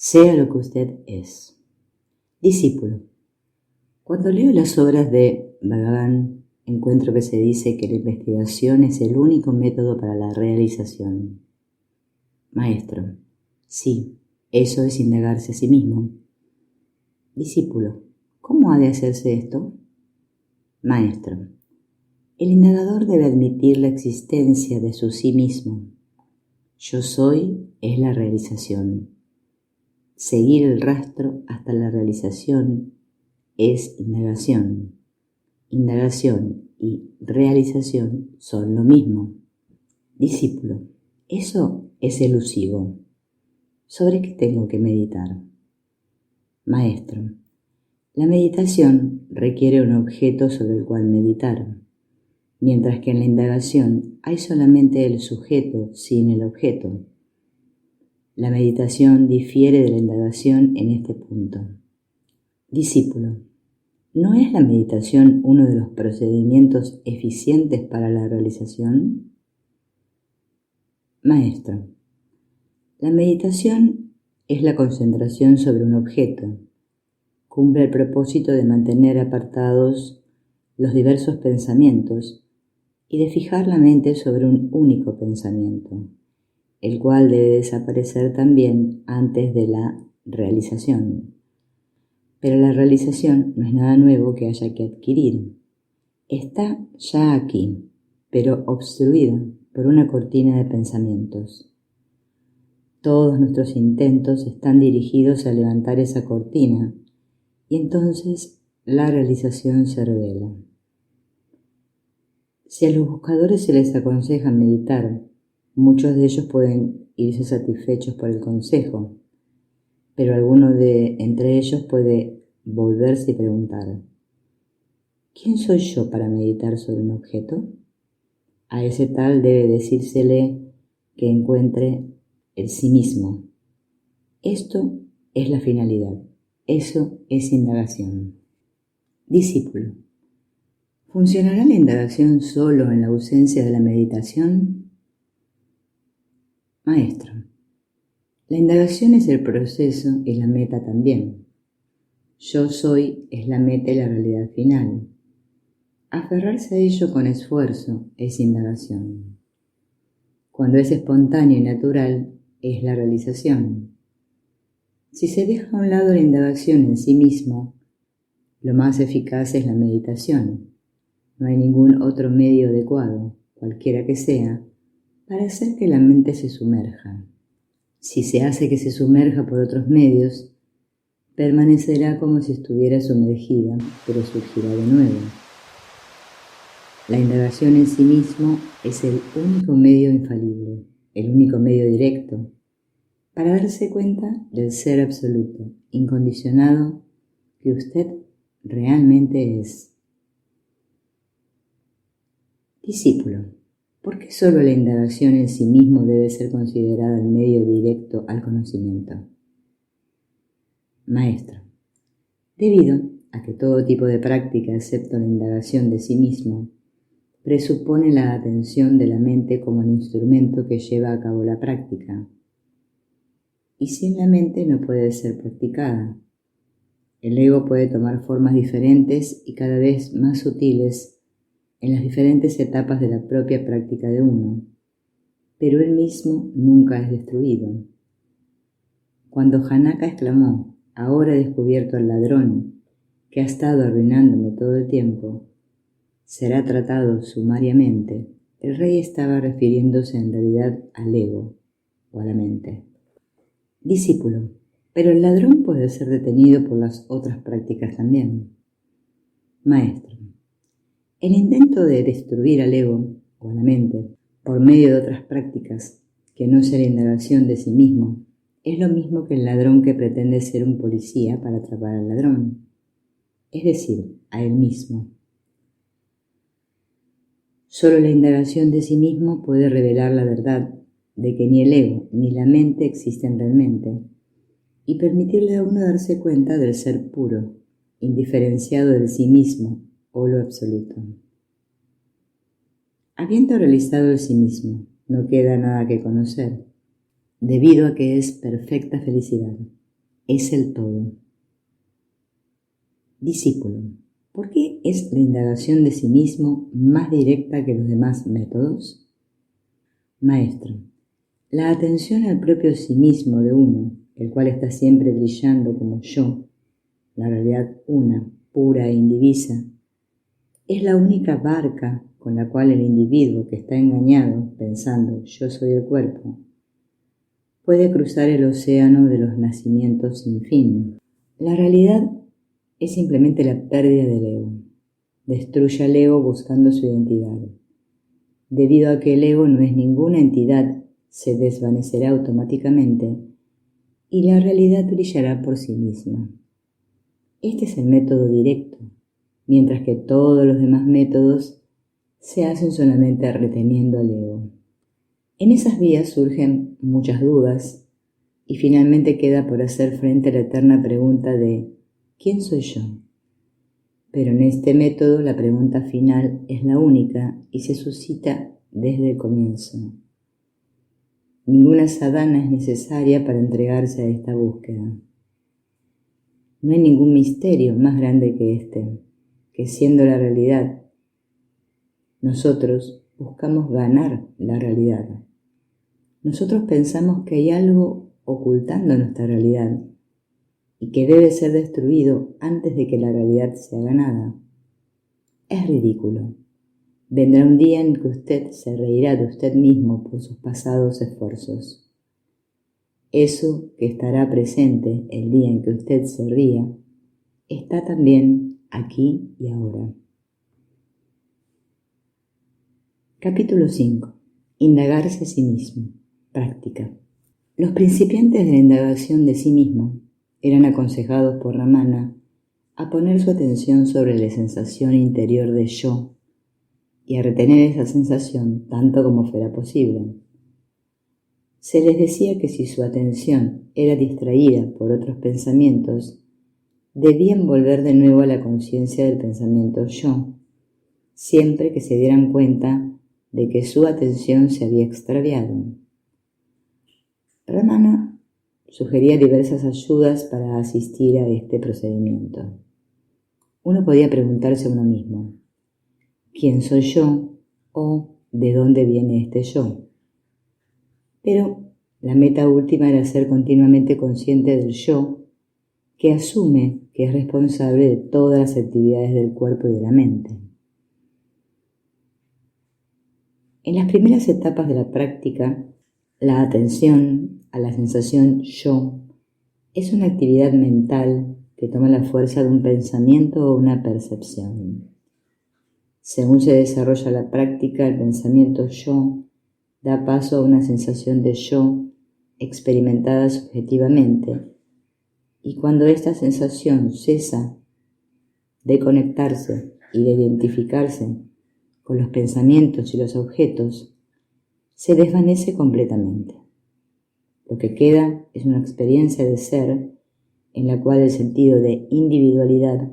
Sea lo que usted es. Discípulo. Cuando leo las obras de Bhagavan, encuentro que se dice que la investigación es el único método para la realización. Maestro. Sí, eso es indagarse a sí mismo. Discípulo. ¿Cómo ha de hacerse esto? Maestro. El indagador debe admitir la existencia de su sí mismo. Yo soy es la realización. Seguir el rastro hasta la realización es indagación. Indagación y realización son lo mismo. Discípulo. Eso es elusivo. ¿Sobre qué tengo que meditar? Maestro. La meditación requiere un objeto sobre el cual meditar, mientras que en la indagación hay solamente el sujeto sin el objeto. La meditación difiere de la indagación en este punto. Discípulo. ¿No es la meditación uno de los procedimientos eficientes para la realización? Maestro. La meditación es la concentración sobre un objeto. Cumple el propósito de mantener apartados los diversos pensamientos y de fijar la mente sobre un único pensamiento, el cual debe desaparecer también antes de la realización. Pero la realización no es nada nuevo que haya que adquirir. Está ya aquí, pero obstruida por una cortina de pensamientos. Todos nuestros intentos están dirigidos a levantar esa cortina, y entonces la realización se revela. Si a los buscadores se les aconseja meditar, muchos de ellos pueden irse satisfechos por el consejo, pero alguno de entre ellos puede volverse y preguntar: ¿quién soy yo para meditar sobre un objeto? A ese tal debe decírsele que encuentre el sí mismo. Esto es la finalidad. Eso es indagación. Discípulo. ¿Funcionará la indagación solo en la ausencia de la meditación? Maestro. La indagación es el proceso y la meta también. Yo soy es la meta y la realidad final. Aferrarse a ello con esfuerzo es indagación. Cuando es espontáneo y natural, es la realización. Si se deja a un lado la indagación en sí mismo, lo más eficaz es la meditación. No hay ningún otro medio adecuado, cualquiera que sea, para hacer que la mente se sumerja. Si se hace que se sumerja por otros medios, permanecerá como si estuviera sumergida, pero surgirá de nuevo. La indagación en sí mismo es el único medio infalible, el único medio directo, para darse cuenta del ser absoluto, incondicionado, que usted realmente es. Discípulo. ¿Por qué solo la indagación en sí mismo debe ser considerada el medio directo al conocimiento? Maestro. Debido a que todo tipo de práctica, excepto la indagación de sí mismo, presupone la atención de la mente como el instrumento que lleva a cabo la práctica. Y sin la mente no puede ser practicada. El ego puede tomar formas diferentes y cada vez más sutiles en las diferentes etapas de la propia práctica de uno, pero él mismo nunca es destruido. Cuando Janaka exclamó: «Ahora he descubierto al ladrón que ha estado arruinándome todo el tiempo, será tratado sumariamente», el rey estaba refiriéndose en realidad al ego o a la mente. Discípulo. Pero el ladrón puede ser detenido por las otras prácticas también. Maestro. El intento de destruir al ego o a la mente por medio de otras prácticas que no sea la indagación de sí mismo es lo mismo que el ladrón que pretende ser un policía para atrapar al ladrón, es decir, a él mismo. Solo la indagación de sí mismo puede revelar la verdad de que ni el ego ni la mente existen realmente y permitirle a uno darse cuenta del ser puro, indiferenciado del sí mismo o lo absoluto. Habiendo realizado el sí mismo, no queda nada que conocer, debido a que es perfecta felicidad. es el todo. Discípulo, ¿por qué es la indagación de sí mismo más directa que los demás métodos? Maestro, la atención al propio sí mismo de uno, el cual está siempre brillando como yo, la realidad una, pura e indivisa, es la única barca con la cual el individuo que está engañado, pensando yo soy el cuerpo, puede cruzar el océano de los nacimientos sin fin. La realidad es simplemente la pérdida del ego. Destruye al ego buscando su identidad. Debido a que el ego no es ninguna entidad, se desvanecerá automáticamente y la realidad brillará por sí misma. Este es el método directo, mientras que todos los demás métodos se hacen solamente reteniendo al ego. En esas vías surgen muchas dudas y finalmente queda por hacer frente a la eterna pregunta de ¿quién soy yo? Pero en este método la pregunta final es la única y se suscita desde el comienzo. Ninguna sadhana es necesaria para entregarse a esta búsqueda. No hay ningún misterio más grande que este, que siendo la realidad, nosotros buscamos ganar la realidad. Nosotros pensamos que hay algo ocultando nuestra realidad y que debe ser destruido antes de que la realidad sea ganada. Es ridículo. Vendrá un día en que usted se reirá de usted mismo por sus pasados esfuerzos. Eso que estará presente el día en que usted se ría, está también aquí y ahora. Capítulo 5. Indagarse a sí mismo. Práctica. Los principiantes de la indagación de sí mismo eran aconsejados por Ramana a poner su atención sobre la sensación interior de yo y a retener esa sensación tanto como fuera posible. Se les decía que si su atención era distraída por otros pensamientos, debían volver de nuevo a la conciencia del pensamiento yo, siempre que se dieran cuenta de que su atención se había extraviado. Ramana sugería diversas ayudas para asistir a este procedimiento. Uno podía preguntarse a uno mismo, ¿quién soy yo? ¿O de dónde viene este yo? Pero la meta última era ser continuamente consciente del yo, que asume que es responsable de todas las actividades del cuerpo y de la mente. En las primeras etapas de la práctica, la atención a la sensación yo es una actividad mental que toma la fuerza de un pensamiento o una percepción. Según se desarrolla la práctica, el pensamiento yo da paso a una sensación de yo experimentada subjetivamente, y cuando esta sensación cesa de conectarse y de identificarse con los pensamientos y los objetos, se desvanece completamente. Lo que queda es una experiencia de ser en la cual el sentido de individualidad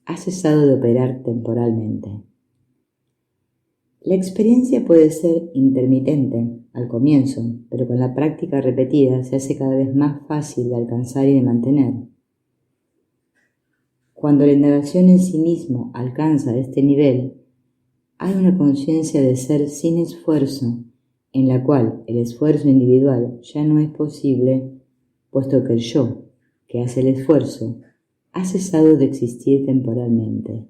ha cesado de operar temporalmente. La experiencia puede ser intermitente al comienzo, pero con la práctica repetida se hace cada vez más fácil de alcanzar y de mantener. Cuando la indagación en sí mismo alcanza este nivel, hay una conciencia de ser sin esfuerzo, en la cual el esfuerzo individual ya no es posible, puesto que el yo, que hace el esfuerzo, ha cesado de existir temporalmente.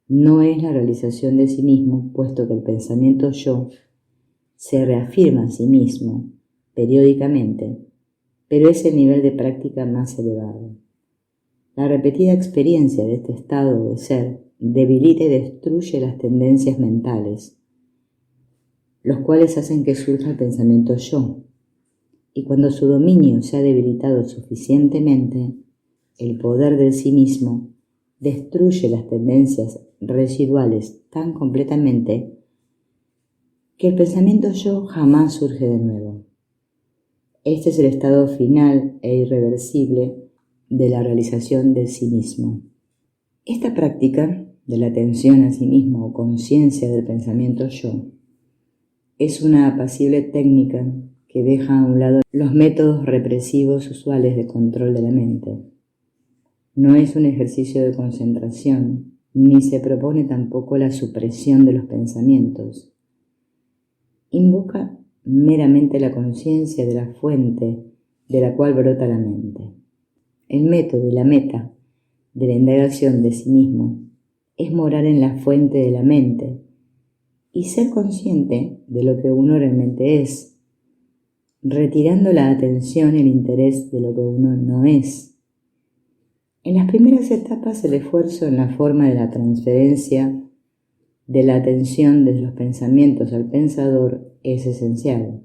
No es la realización de sí mismo, puesto que el pensamiento yo se reafirma a sí mismo periódicamente, pero es el nivel de práctica más elevado. La repetida experiencia de este estado de ser debilita y destruye las tendencias mentales, los cuales hacen que surja el pensamiento yo, y cuando su dominio se ha debilitado suficientemente, el poder del sí mismo destruye las tendencias residuales tan completamente que el pensamiento yo jamás surge de nuevo. Este es el estado final e irreversible de la realización del sí mismo. Esta práctica de la atención a sí mismo o conciencia del pensamiento yo es una apacible técnica que deja a un lado los métodos represivos usuales de control de la mente. No es un ejercicio de concentración, ni se propone tampoco la supresión de los pensamientos. Invoca meramente la conciencia de la fuente de la cual brota la mente. El método y la meta de la indagación de sí mismo es morar en la fuente de la mente y ser consciente de lo que uno realmente es, retirando la atención y el interés de lo que uno no es. En las primeras etapas, el esfuerzo en la forma de la transferencia de la atención desde los pensamientos al pensador es esencial.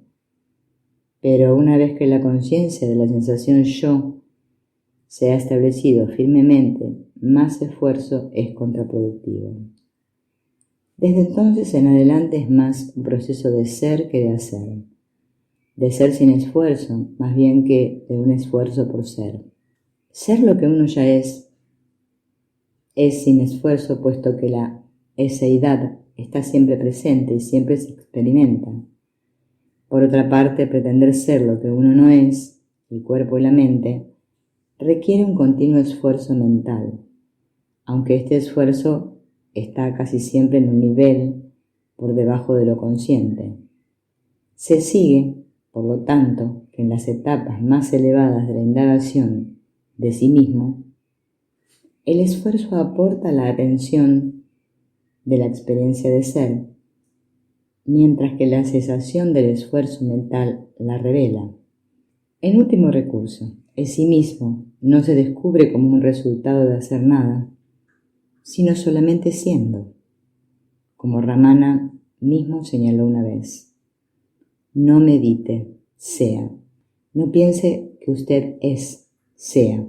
Pero una vez que la conciencia de la sensación yo se ha establecido firmemente, más esfuerzo es contraproductivo. Desde entonces en adelante es más un proceso de ser que de ser sin esfuerzo, más bien que de un esfuerzo por ser. Ser lo que uno ya es sin esfuerzo, puesto que la eseidad está siempre presente y siempre se experimenta. Por otra parte, pretender ser lo que uno no es, el cuerpo y la mente, requiere un continuo esfuerzo mental, aunque este esfuerzo está casi siempre en un nivel por debajo de lo consciente. Se sigue, por lo tanto, que en las etapas más elevadas de la indagación de sí mismo, el esfuerzo aporta la atención de la experiencia de ser, mientras que la cesación del esfuerzo mental la revela. En último recurso, el sí mismo no se descubre como un resultado de hacer nada, sino solamente siendo, como Ramana mismo señaló una vez. No medite, sea. No piense que usted es, sea.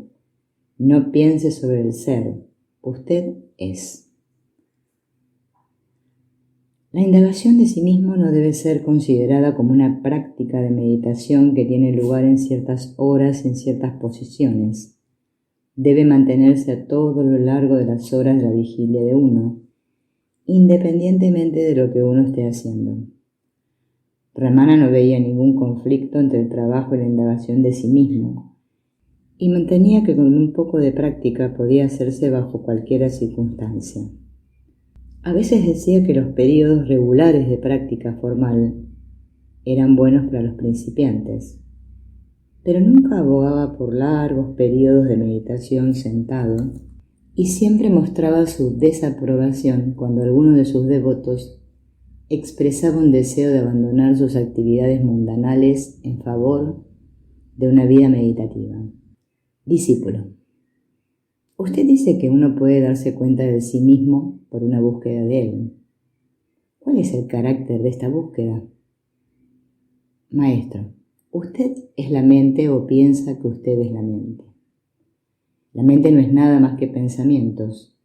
No piense sobre el ser, usted es. La indagación de sí mismo no debe ser considerada como una práctica de meditación que tiene lugar en ciertas horas, en ciertas posiciones. Debe mantenerse a todo lo largo de las horas de la vigilia de uno, independientemente de lo que uno esté haciendo. Ramana no veía ningún conflicto entre el trabajo y la indagación de sí mismo, y mantenía que con un poco de práctica podía hacerse bajo cualquier circunstancia. A veces decía que los periodos regulares de práctica formal eran buenos para los principiantes, pero nunca abogaba por largos periodos de meditación sentado y siempre mostraba su desaprobación cuando alguno de sus devotos expresaba un deseo de abandonar sus actividades mundanales en favor de una vida meditativa. Discípulo. Usted dice que uno puede darse cuenta de sí mismo por una búsqueda de él. ¿Cuál es el carácter de esta búsqueda? Maestro, usted es la mente o piensa que usted es la mente. La mente no es nada más que pensamientos.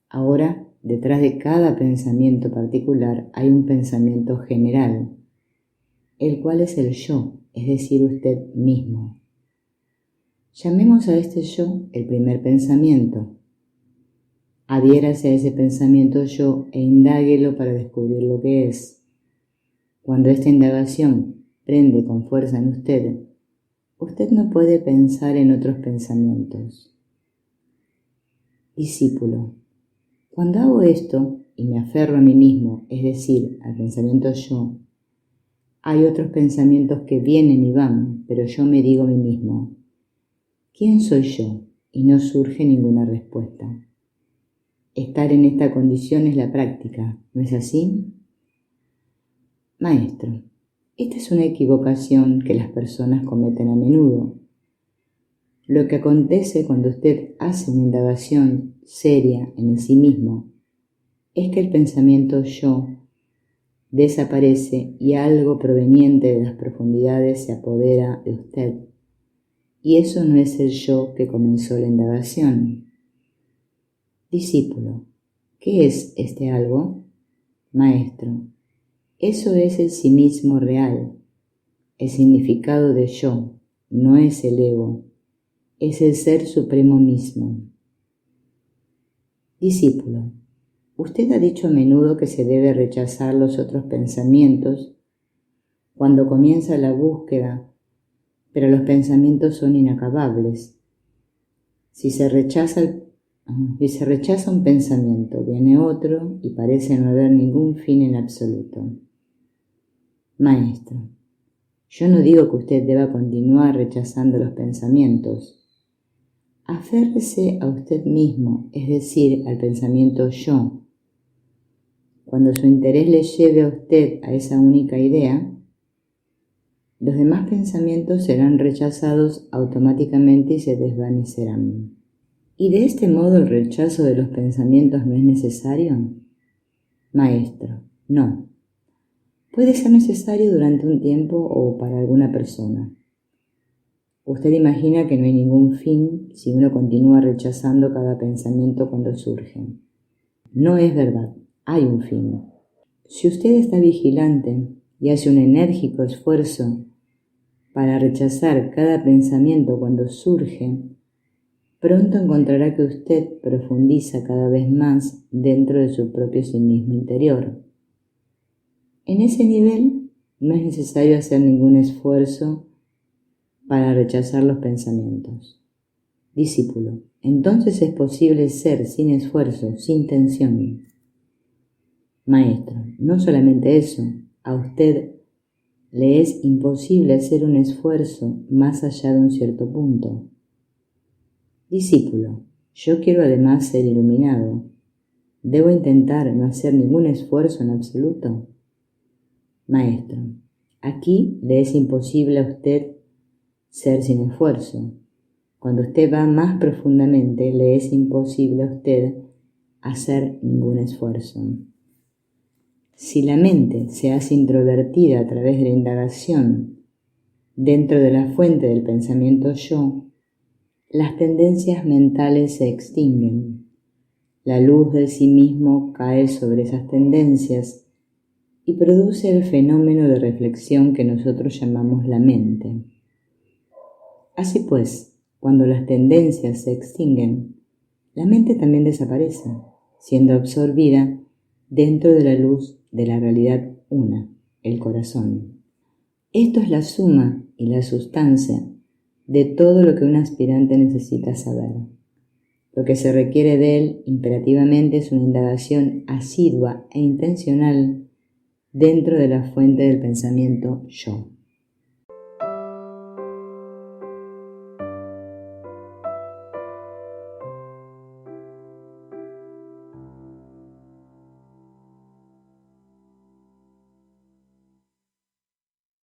Ahora, detrás de cada pensamiento particular hay un pensamiento general, el cual es el yo, es decir, usted mismo. Llamemos a este yo el primer pensamiento. Adhiérase a ese pensamiento yo e indáguelo para descubrir lo que es. Cuando esta indagación prende con fuerza en usted, usted no puede pensar en otros pensamientos. Discípulo, cuando hago esto y me aferro a mí mismo, es decir, al pensamiento yo, hay otros pensamientos que vienen y van, pero yo me digo a mí mismo, ¿quién soy yo? Y no surge ninguna respuesta. Estar en esta condición es la práctica, ¿no es así? Maestro, esta es una equivocación que las personas cometen a menudo. Lo que acontece cuando usted hace una indagación seria en el sí mismo es que el pensamiento yo desaparece y algo proveniente de las profundidades se apodera de usted. Y eso no es el yo que comenzó la indagación. Discípulo, ¿qué es este algo? Maestro, eso es el sí mismo real. El significado de yo no es el ego, es el ser supremo mismo. Discípulo, usted ha dicho a menudo que se debe rechazar los otros pensamientos cuando comienza la búsqueda, pero los pensamientos son inacabables. Si se rechaza un pensamiento, viene otro y parece no haber ningún fin en absoluto. Maestro, yo no digo que usted deba continuar rechazando los pensamientos. Aférrese a usted mismo, es decir, al pensamiento yo. Cuando su interés le lleve a usted a esa única idea, los demás pensamientos serán rechazados automáticamente y se desvanecerán. ¿Y de este modo el rechazo de los pensamientos no es necesario? Maestro, no. Puede ser necesario durante un tiempo o para alguna persona. Usted imagina que no hay ningún fin si uno continúa rechazando cada pensamiento cuando surge. No es verdad, hay un fin. Si usted está vigilante y hace un enérgico esfuerzo para rechazar cada pensamiento cuando surge, pronto encontrará que usted profundiza cada vez más dentro de su propio cinismo interior. En ese nivel no es necesario hacer ningún esfuerzo para rechazar los pensamientos. Discípulo, entonces es posible ser sin esfuerzo, sin tensión. Maestro, no solamente eso, a usted le es imposible hacer un esfuerzo más allá de un cierto punto. Discípulo, yo quiero además ser iluminado. ¿Debo intentar no hacer ningún esfuerzo en absoluto? Maestro, aquí le es imposible a usted ser sin esfuerzo. Cuando usted va más profundamente, le es imposible a usted hacer ningún esfuerzo. Si la mente se hace introvertida a través de la indagación dentro de la fuente del pensamiento yo, las tendencias mentales se extinguen. La luz del sí mismo cae sobre esas tendencias y produce el fenómeno de reflexión que nosotros llamamos la mente. Así pues, cuando las tendencias se extinguen, la mente también desaparece, siendo absorbida dentro de la luz de la realidad una, el corazón. Esto es la suma y la sustancia de todo lo que un aspirante necesita saber. Lo que se requiere de él imperativamente es una indagación asidua e intencional dentro de la fuente del pensamiento yo.